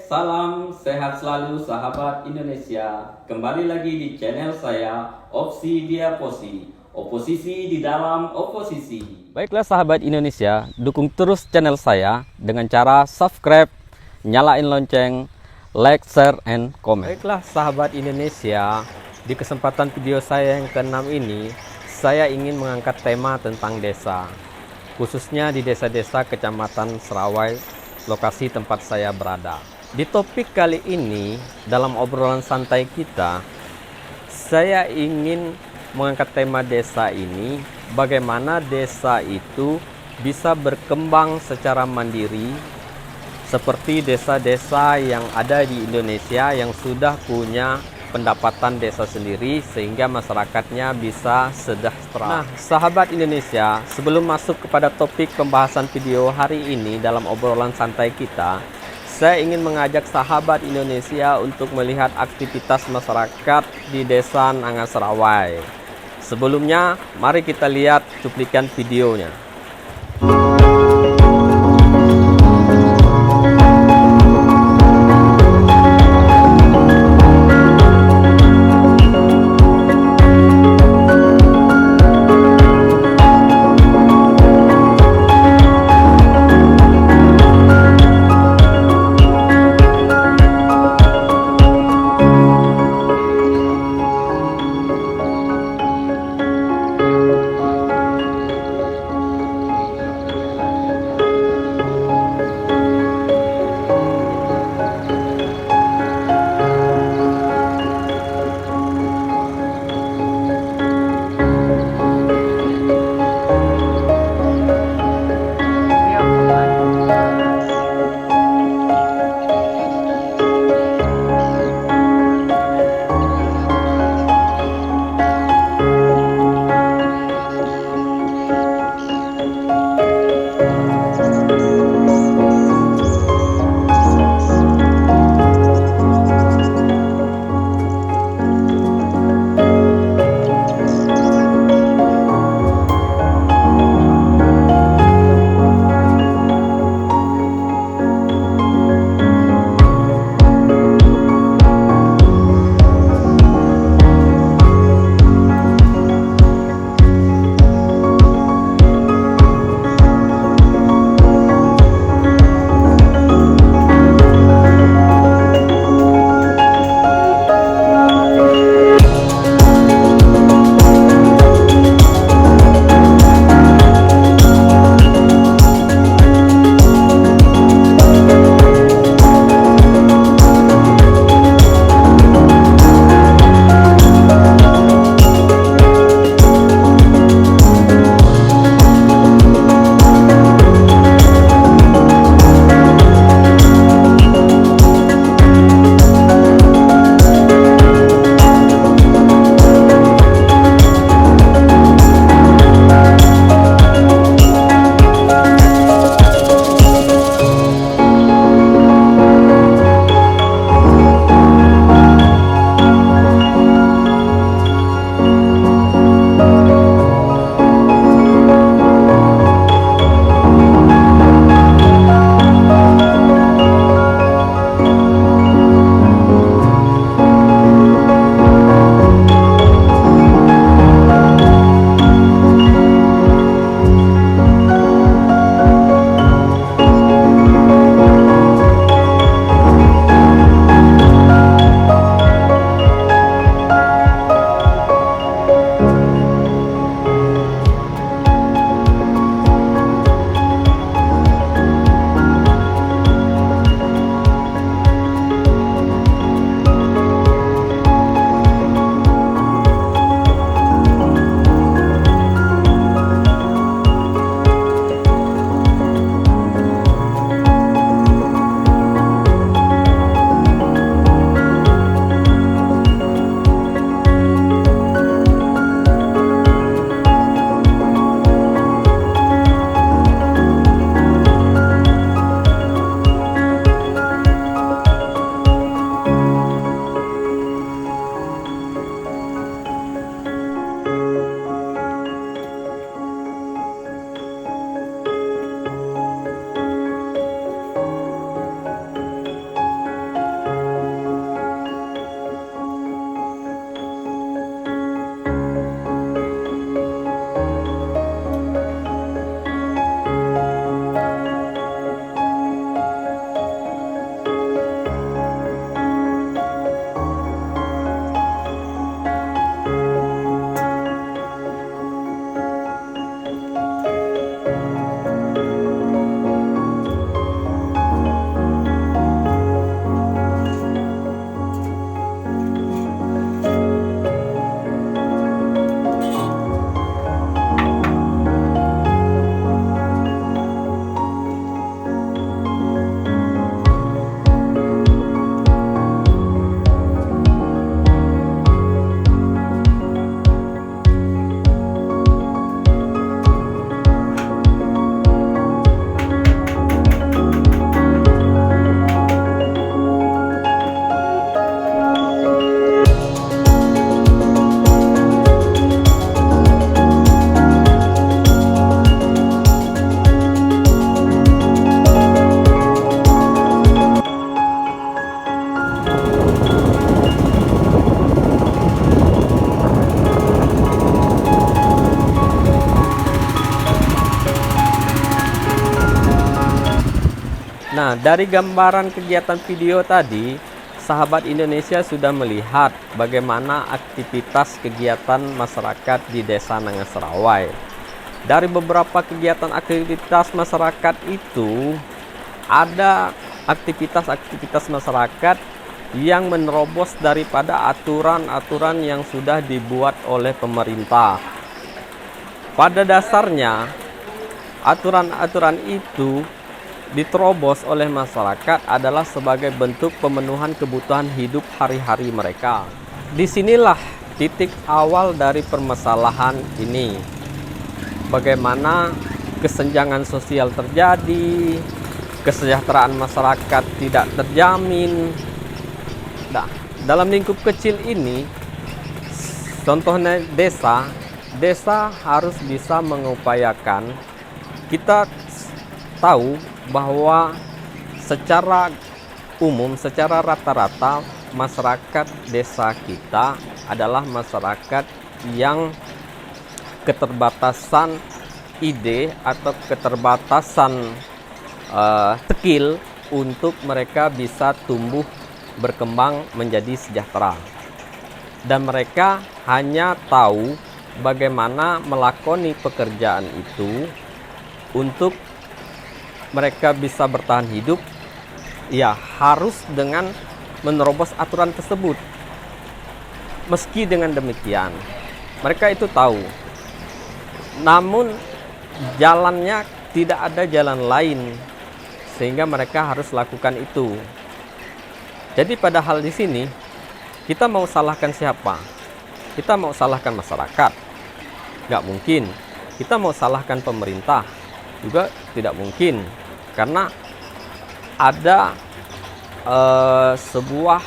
salam sehat selalu sahabat Indonesia. Kembali lagi di channel saya, Opsi Diaposi, oposisi di dalam oposisi. Baiklah sahabat Indonesia, dukung terus channel saya dengan cara subscribe, nyalain lonceng, like, share, and comment. Baiklah sahabat Indonesia, di kesempatan video saya yang ke-6 ini, saya ingin mengangkat tema tentang desa, khususnya di desa-desa Kecamatan Serawai, lokasi tempat saya berada. Di topik kali ini, dalam obrolan santai kita, saya ingin mengangkat tema desa ini, bagaimana desa itu bisa berkembang secara mandiri, seperti desa-desa yang ada di Indonesia yang sudah punya pendapatan desa sendiri sehingga masyarakatnya bisa sejahtera. Nah, sahabat Indonesia, sebelum masuk kepada topik pembahasan video hari ini dalam obrolan santai kita, saya ingin mengajak sahabat Indonesia untuk melihat aktivitas masyarakat di Desa Nangan Serawai. Sebelumnya, mari kita lihat cuplikan videonya. Nah, dari gambaran kegiatan video tadi, sahabat Indonesia sudah melihat bagaimana aktivitas kegiatan masyarakat di Desa Nangaserawai. Dari beberapa kegiatan aktivitas masyarakat itu, ada aktivitas-aktivitas masyarakat yang menerobos daripada aturan-aturan yang sudah dibuat oleh pemerintah. Pada dasarnya, aturan-aturan itu diterobos oleh masyarakat adalah sebagai bentuk pemenuhan kebutuhan hidup hari-hari mereka. Disinilah titik awal dari permasalahan ini. Bagaimana kesenjangan sosial terjadi, kesejahteraan masyarakat tidak terjamin. Nah, dalam lingkup kecil ini, contohnya desa harus bisa mengupayakan. Kita tahu bahwa secara umum, secara rata-rata masyarakat desa kita adalah masyarakat yang keterbatasan ide atau keterbatasan skill untuk mereka bisa tumbuh berkembang menjadi sejahtera, dan mereka hanya tahu bagaimana melakoni pekerjaan itu untuk mereka bisa bertahan hidup, ya harus dengan menerobos aturan tersebut. Meski dengan demikian, mereka itu tahu, namun jalannya tidak ada jalan lain, sehingga mereka harus lakukan itu. Jadi pada hal di sini, kita mau salahkan siapa? Kita mau salahkan masyarakat? Nggak mungkin. Kita mau salahkan pemerintah? Juga tidak mungkin, karena ada sebuah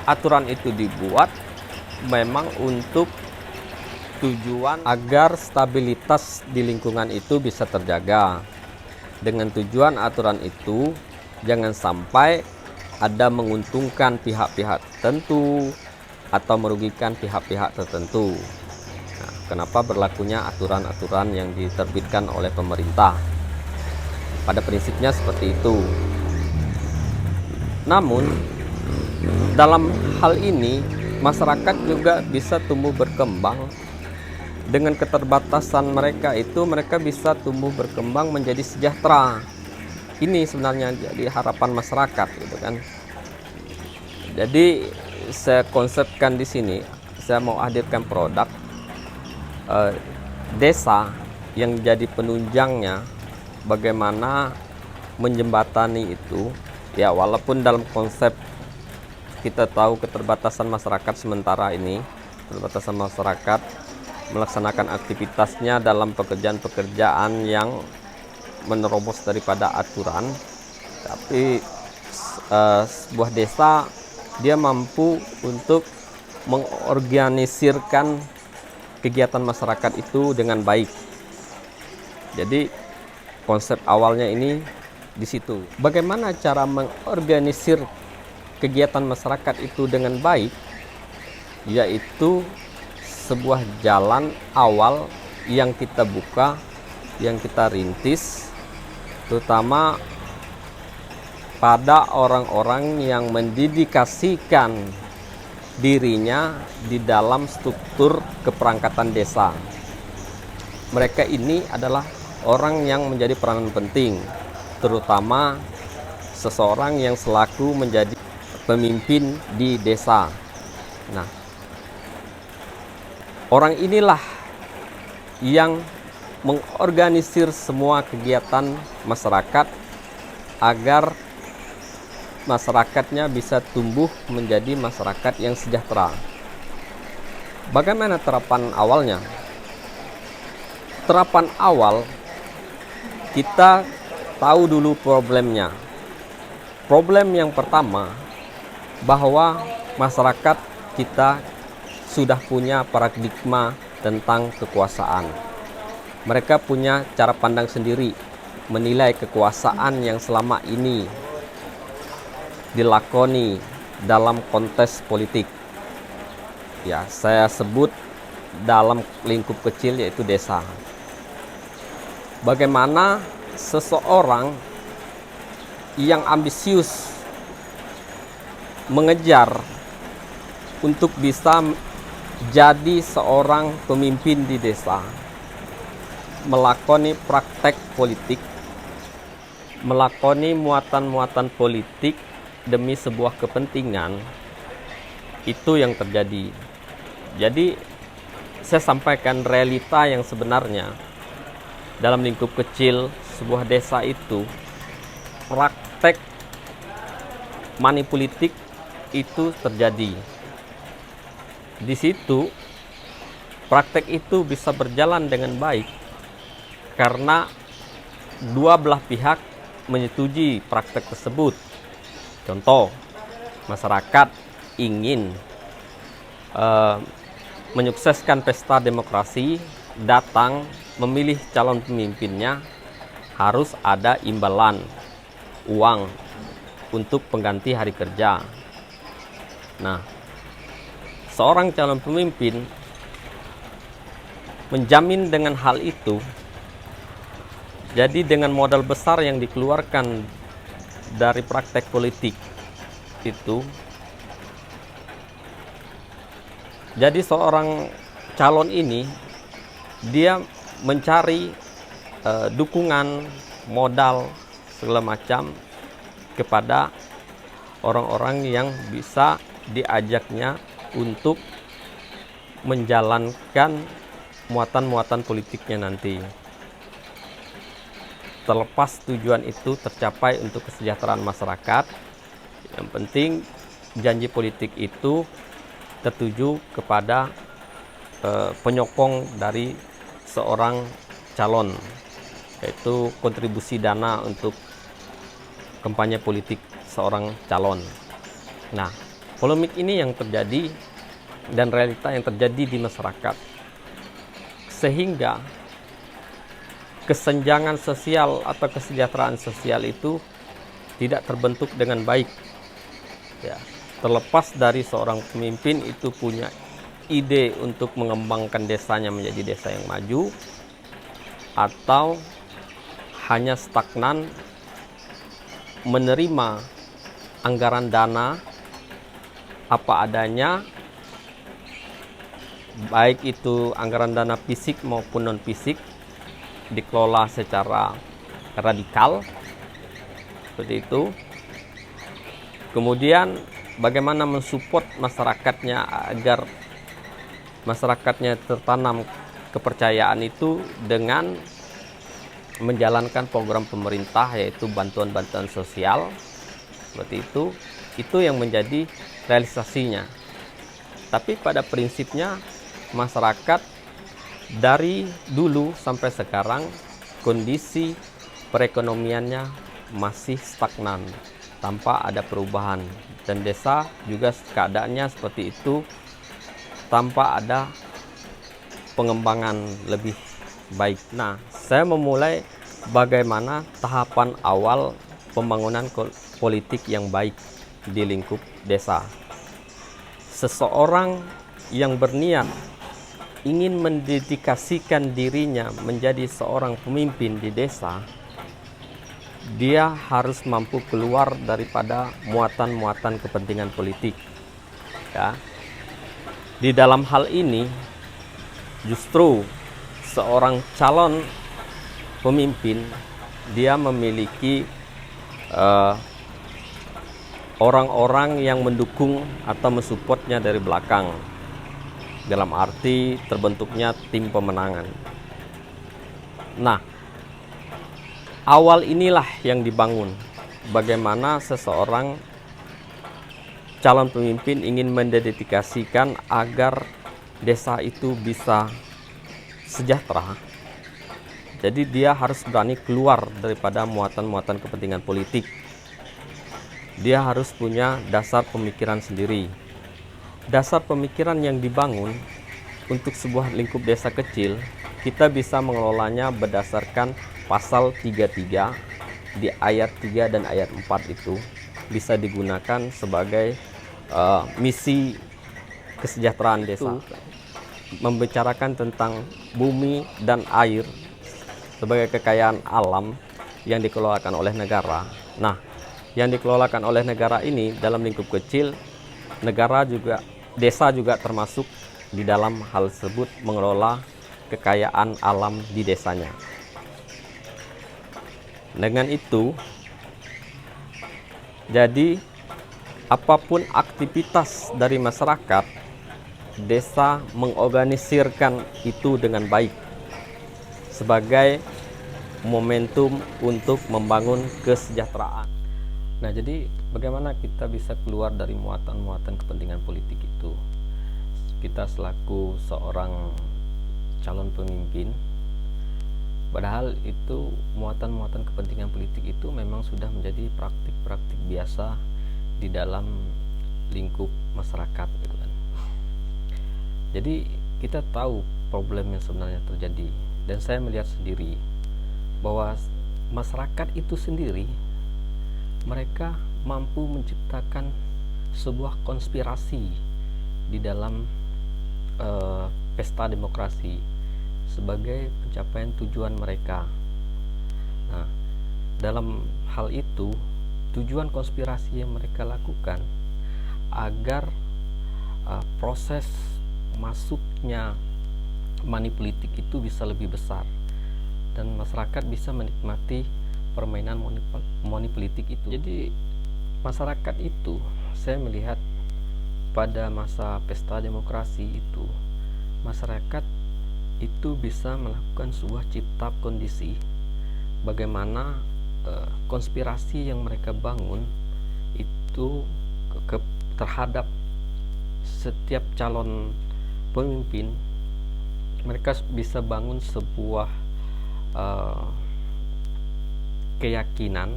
aturan itu dibuat memang untuk tujuan agar stabilitas di lingkungan itu bisa terjaga. Dengan tujuan aturan itu jangan sampai ada menguntungkan pihak-pihak tertentu atau merugikan pihak-pihak tertentu. Nah, kenapa berlakunya aturan-aturan yang diterbitkan oleh pemerintah? Pada prinsipnya seperti itu. Namun, dalam hal ini, masyarakat juga bisa tumbuh berkembang. Dengan keterbatasan mereka itu, mereka bisa tumbuh berkembang menjadi sejahtera. Ini sebenarnya jadi harapan masyarakat, gitu kan. Jadi, saya konsepkan di sini, saya mau hadirkan produk desa yang jadi penunjangnya, bagaimana menjembatani itu, ya walaupun dalam konsep kita tahu keterbatasan masyarakat sementara ini, keterbatasan masyarakat melaksanakan aktivitasnya dalam pekerjaan-pekerjaan yang menerobos daripada aturan, tapi sebuah desa dia mampu untuk mengorganisirkan kegiatan masyarakat itu dengan baik. Jadi konsep awalnya ini di situ. Bagaimana cara mengorganisir kegiatan masyarakat itu dengan baik? Yaitu sebuah jalan awal yang kita buka, yang kita rintis, terutama pada orang-orang yang mendedikasikan dirinya di dalam struktur keperangkatan desa. Mereka ini adalah orang yang menjadi peranan penting, terutama seseorang yang selaku menjadi pemimpin di desa. Nah, orang inilah yang mengorganisir semua kegiatan masyarakat agar masyarakatnya bisa tumbuh menjadi masyarakat yang sejahtera. Bagaimana terapan awalnya? Terapan awal, kita tahu dulu problemnya. Problem yang pertama, bahwa masyarakat kita sudah punya paradigma tentang kekuasaan. Mereka punya cara pandang sendiri menilai kekuasaan yang selama ini dilakoni dalam konteks politik. Ya, saya sebut dalam lingkup kecil yaitu desa. Bagaimana seseorang yang ambisius mengejar untuk bisa jadi seorang pemimpin di desa, melakoni praktek politik, melakoni muatan-muatan politik demi sebuah kepentingan, itu yang terjadi. Jadi saya sampaikan realita yang sebenarnya dalam lingkup kecil sebuah desa itu, praktek money politik itu terjadi. Di situ praktek itu bisa berjalan dengan baik karena dua belah pihak menyetujui praktek tersebut. Contoh, masyarakat ingin menyukseskan pesta demokrasi, datang memilih calon pemimpinnya, harus ada imbalan uang untuk pengganti hari kerja. Nah, seorang calon pemimpin menjamin dengan hal itu. Jadi dengan modal besar yang dikeluarkan dari praktek politik itu, jadi seorang calon ini dia mencari dukungan modal segala macam kepada orang-orang yang bisa diajaknya untuk menjalankan muatan-muatan politiknya nanti. Terlepas tujuan itu tercapai untuk kesejahteraan masyarakat, yang penting janji politik itu tertuju kepada penyokong dari seorang calon, yaitu kontribusi dana untuk kampanye politik seorang calon. Nah, polemik ini yang terjadi dan realita yang terjadi di masyarakat, sehingga kesenjangan sosial atau kesejahteraan sosial itu tidak terbentuk dengan baik. Ya, terlepas dari seorang pemimpin itu punya ide untuk mengembangkan desanya menjadi desa yang maju, atau hanya stagnan menerima anggaran dana apa adanya, baik itu anggaran dana fisik maupun non fisik, dikelola secara radikal seperti itu. Kemudian bagaimana mensupport masyarakatnya agar masyarakatnya tertanam kepercayaan itu dengan menjalankan program pemerintah, yaitu bantuan-bantuan sosial seperti itu yang menjadi realisasinya. Tapi pada prinsipnya masyarakat dari dulu sampai sekarang kondisi perekonomiannya masih stagnan tanpa ada perubahan, dan desa juga keadaannya seperti itu tanpa ada pengembangan lebih baik. Nah, saya memulai bagaimana tahapan awal pembangunan politik yang baik di lingkup desa. Seseorang yang berniat ingin mendedikasikan dirinya menjadi seorang pemimpin di desa, dia harus mampu keluar daripada muatan-muatan kepentingan politik. Ya. Di dalam hal ini, justru seorang calon pemimpin dia memiliki orang-orang yang mendukung atau mensupportnya dari belakang, dalam arti terbentuknya tim pemenangan. Nah, awal inilah yang dibangun, bagaimana seseorang calon pemimpin ingin mendedikasikan agar desa itu bisa sejahtera. Jadi dia harus berani keluar daripada muatan-muatan kepentingan politik. Dia harus punya dasar pemikiran sendiri. Dasar pemikiran yang dibangun untuk sebuah lingkup desa kecil, kita bisa mengelolanya berdasarkan pasal 33 di ayat 3 dan ayat 4 itu bisa digunakan sebagai misi kesejahteraan desa. Membicarakan tentang bumi dan air sebagai kekayaan alam yang dikelolakan oleh negara. Nah, yang dikelolakan oleh negara ini dalam lingkup kecil, desa juga termasuk di dalam hal tersebut, mengelola kekayaan alam di desanya. Dengan itu, jadi apapun aktivitas dari masyarakat, desa mengorganisirkan itu dengan baik sebagai momentum untuk membangun kesejahteraan. Nah, jadi bagaimana kita bisa keluar dari muatan-muatan kepentingan politik itu? Kita selaku seorang calon pemimpin, padahal itu muatan-muatan kepentingan politik itu memang sudah menjadi praktik-praktik biasa di dalam lingkup masyarakat, gitu kan. Jadi kita tahu problem yang sebenarnya terjadi, dan saya melihat sendiri bahwa masyarakat itu sendiri, mereka mampu menciptakan sebuah konspirasi di dalam pesta demokrasi sebagai pencapaian tujuan mereka. Nah, dalam hal itu, tujuan konspirasi yang mereka lakukan agar proses masuknya money politik itu bisa lebih besar dan masyarakat bisa menikmati permainan money politik itu. Jadi masyarakat itu, saya melihat pada masa pesta demokrasi itu, masyarakat itu bisa melakukan sebuah cipta kondisi bagaimana konspirasi yang mereka bangun itu terhadap setiap calon pemimpin. Mereka bisa bangun sebuah keyakinan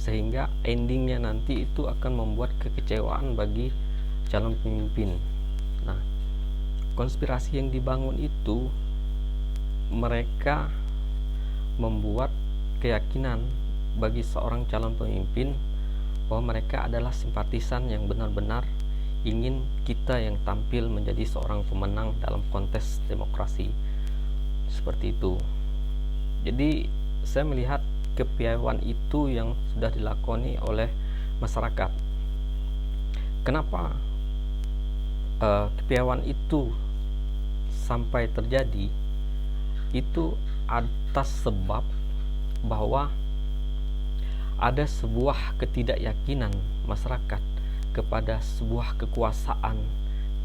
sehingga endingnya nanti itu akan membuat kekecewaan bagi calon pemimpin. Nah, konspirasi yang dibangun itu, mereka membuat keyakinan bagi seorang calon pemimpin bahwa mereka adalah simpatisan yang benar-benar ingin kita yang tampil menjadi seorang pemenang dalam kontes demokrasi. Seperti itu. Jadi saya melihat kepiawaian itu yang sudah dilakoni oleh masyarakat. Kenapa kepiawaian itu sampai terjadi? Itu atas sebab bahwa ada sebuah ketidakyakinan masyarakat kepada sebuah kekuasaan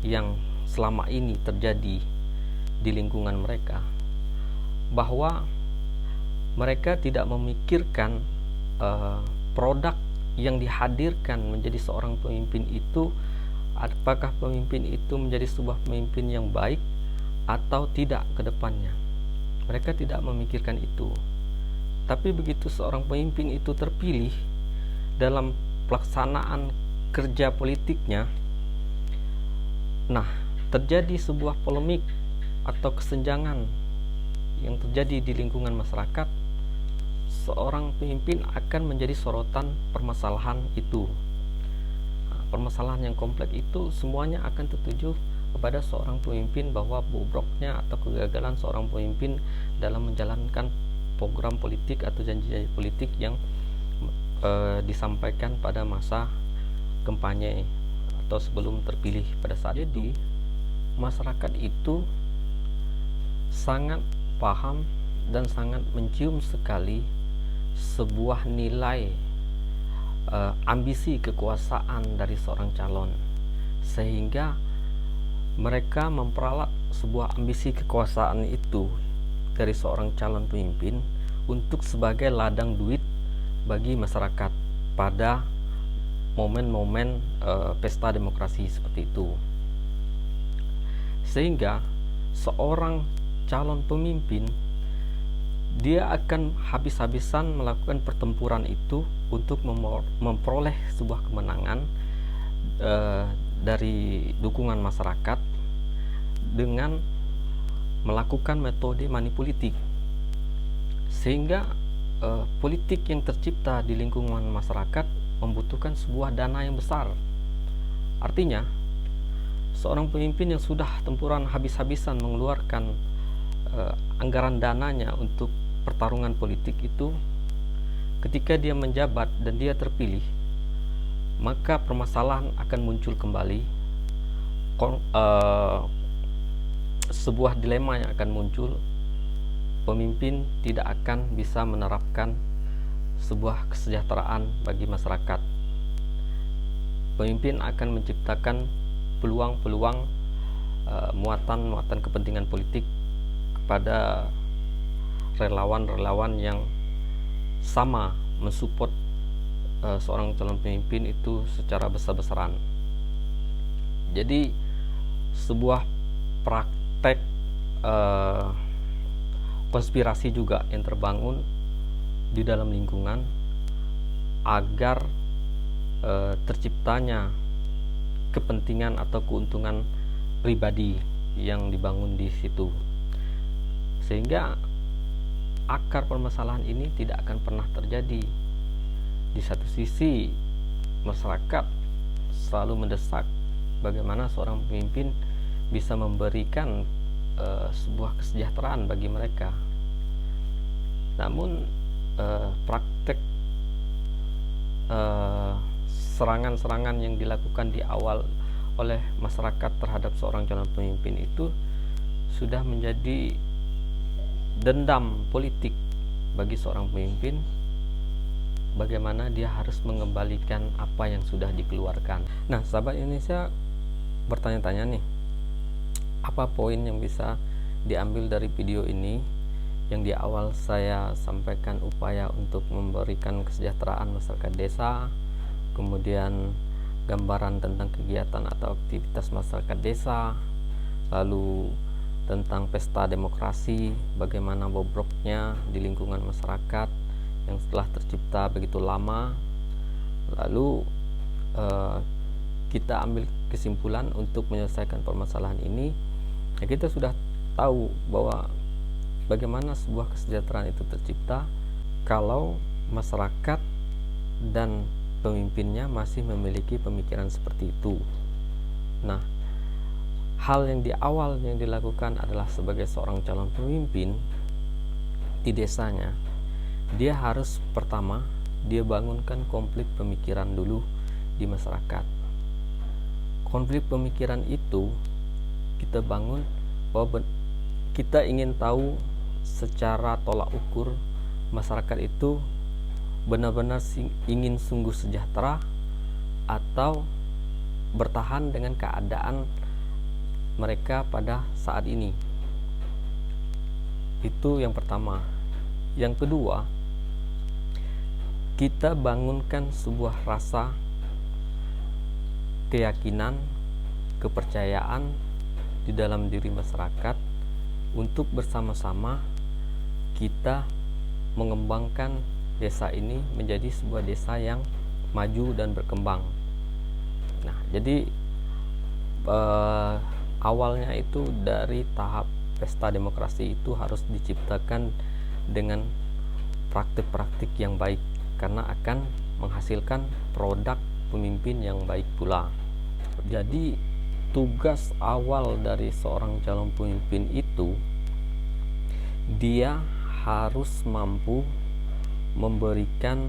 yang selama ini terjadi di lingkungan mereka, bahwa mereka tidak memikirkan produk yang dihadirkan menjadi seorang pemimpin itu, apakah pemimpin itu menjadi sebuah pemimpin yang baik atau tidak ke depannya. Mereka tidak memikirkan itu. Tapi begitu seorang pemimpin itu terpilih dalam pelaksanaan kerja politiknya, nah, terjadi sebuah polemik atau kesenjangan yang terjadi di lingkungan masyarakat, seorang pemimpin akan menjadi sorotan permasalahan itu. Nah, permasalahan yang kompleks itu semuanya akan tertuju kepada seorang pemimpin, bahwa bobroknya atau kegagalan seorang pemimpin dalam menjalankan program politik atau janji-janji politik yang disampaikan pada masa kampanye atau sebelum terpilih pada saat itu. Masyarakat itu sangat paham dan sangat mencium sekali sebuah nilai ambisi kekuasaan dari seorang calon, sehingga mereka memperalat sebuah ambisi kekuasaan itu dari seorang calon pemimpin untuk sebagai ladang duit bagi masyarakat pada momen-momen pesta demokrasi seperti itu. Sehingga seorang calon pemimpin, dia akan habis-habisan melakukan pertempuran itu untuk memperoleh sebuah kemenangan dari dukungan masyarakat dengan melakukan metode manipolitik, sehingga politik yang tercipta di lingkungan masyarakat membutuhkan sebuah dana yang besar. Artinya, seorang pemimpin yang sudah tempuran habis-habisan mengeluarkan anggaran dananya untuk pertarungan politik itu, ketika dia menjabat dan dia terpilih, maka permasalahan akan muncul kembali, sebuah dilema yang akan muncul. Pemimpin tidak akan bisa menerapkan sebuah kesejahteraan bagi masyarakat. Pemimpin akan menciptakan peluang-peluang muatan kepentingan politik kepada relawan-relawan yang sama mensupport seorang calon pemimpin itu secara besar-besaran. Jadi sebuah praktek konspirasi juga yang terbangun di dalam lingkungan agar terciptanya kepentingan atau keuntungan pribadi yang dibangun di situ, sehingga akar permasalahan ini tidak akan pernah terjadi. Di satu sisi masyarakat selalu mendesak bagaimana seorang pemimpin bisa memberikan sebuah kesejahteraan bagi mereka. Namun praktek serangan-serangan yang dilakukan di awal oleh masyarakat terhadap seorang calon pemimpin itu sudah menjadi dendam politik bagi seorang pemimpin, bagaimana dia harus mengembalikan apa yang sudah dikeluarkan. Nah, sahabat Indonesia bertanya-tanya nih, apa poin yang bisa diambil dari video ini? Yang di awal saya sampaikan upaya untuk memberikan kesejahteraan masyarakat desa, kemudian gambaran tentang kegiatan atau aktivitas masyarakat desa, lalu tentang pesta demokrasi, bagaimana bobroknya di lingkungan masyarakat yang setelah tercipta begitu lama. Lalu kita ambil kesimpulan untuk menyelesaikan permasalahan ini. Ya, kita sudah tahu bahwa bagaimana sebuah kesejahteraan itu tercipta kalau masyarakat dan pemimpinnya masih memiliki pemikiran seperti itu. Nah, hal yang di awal yang dilakukan adalah sebagai seorang calon pemimpin di desanya, dia harus pertama dia bangunkan konflik pemikiran dulu di masyarakat. Konflik pemikiran itu kita bangun bahwa kita ingin tahu secara tolak ukur masyarakat itu benar-benar ingin sungguh sejahtera atau bertahan dengan keadaan mereka pada saat ini. Itu yang pertama. Yang kedua, kita bangunkan sebuah rasa keyakinan, kepercayaan di dalam diri masyarakat untuk bersama-sama kita mengembangkan desa ini menjadi sebuah desa yang maju dan berkembang. Nah, jadi awalnya itu dari tahap pesta demokrasi itu harus diciptakan dengan praktik-praktik yang baik, karena akan menghasilkan produk pemimpin yang baik pula. Jadi tugas awal dari seorang calon pemimpin itu, dia harus mampu memberikan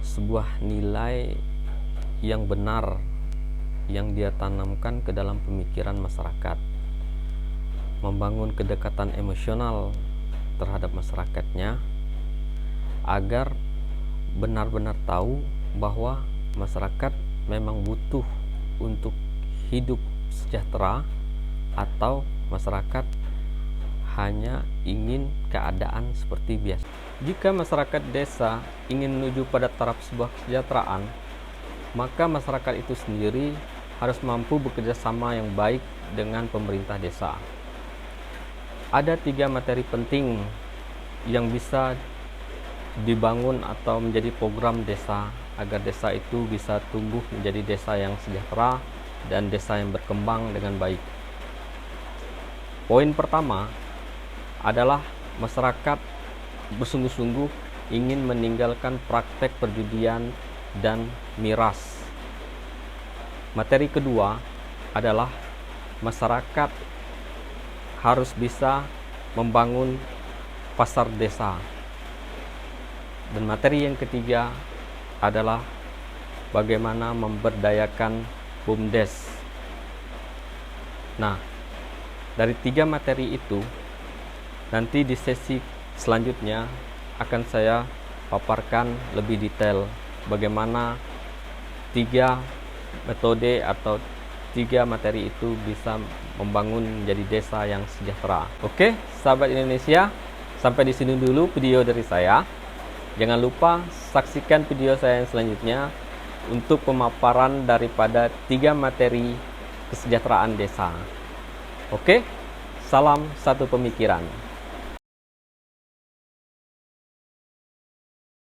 sebuah nilai yang benar yang dia tanamkan ke dalam pemikiran masyarakat, membangun kedekatan emosional terhadap masyarakatnya agar benar-benar tahu bahwa masyarakat memang butuh untuk hidup sejahtera atau masyarakat hanya ingin keadaan seperti biasa. Jika masyarakat desa ingin menuju pada taraf sebuah kesejahteraan, maka masyarakat itu sendiri harus mampu bekerja sama yang baik dengan pemerintah desa. Ada 3 materi penting yang bisa dibangun atau menjadi program desa agar desa itu bisa tumbuh menjadi desa yang sejahtera dan desa yang berkembang dengan baik. Poin pertama adalah masyarakat bersungguh-sungguh ingin meninggalkan praktek perjudian dan miras. Materi kedua adalah masyarakat harus bisa membangun pasar desa. Dan materi yang ketiga adalah bagaimana memberdayakan BUMDes. Nah, dari 3 materi itu nanti di sesi selanjutnya akan saya paparkan lebih detail bagaimana 3 metode atau 3 materi itu bisa membangun menjadi desa yang sejahtera. Oke, sahabat Indonesia, sampai di sini dulu video dari saya. Jangan lupa saksikan video saya yang selanjutnya untuk pemaparan daripada 3 materi kesejahteraan desa. Oke, salam satu pemikiran.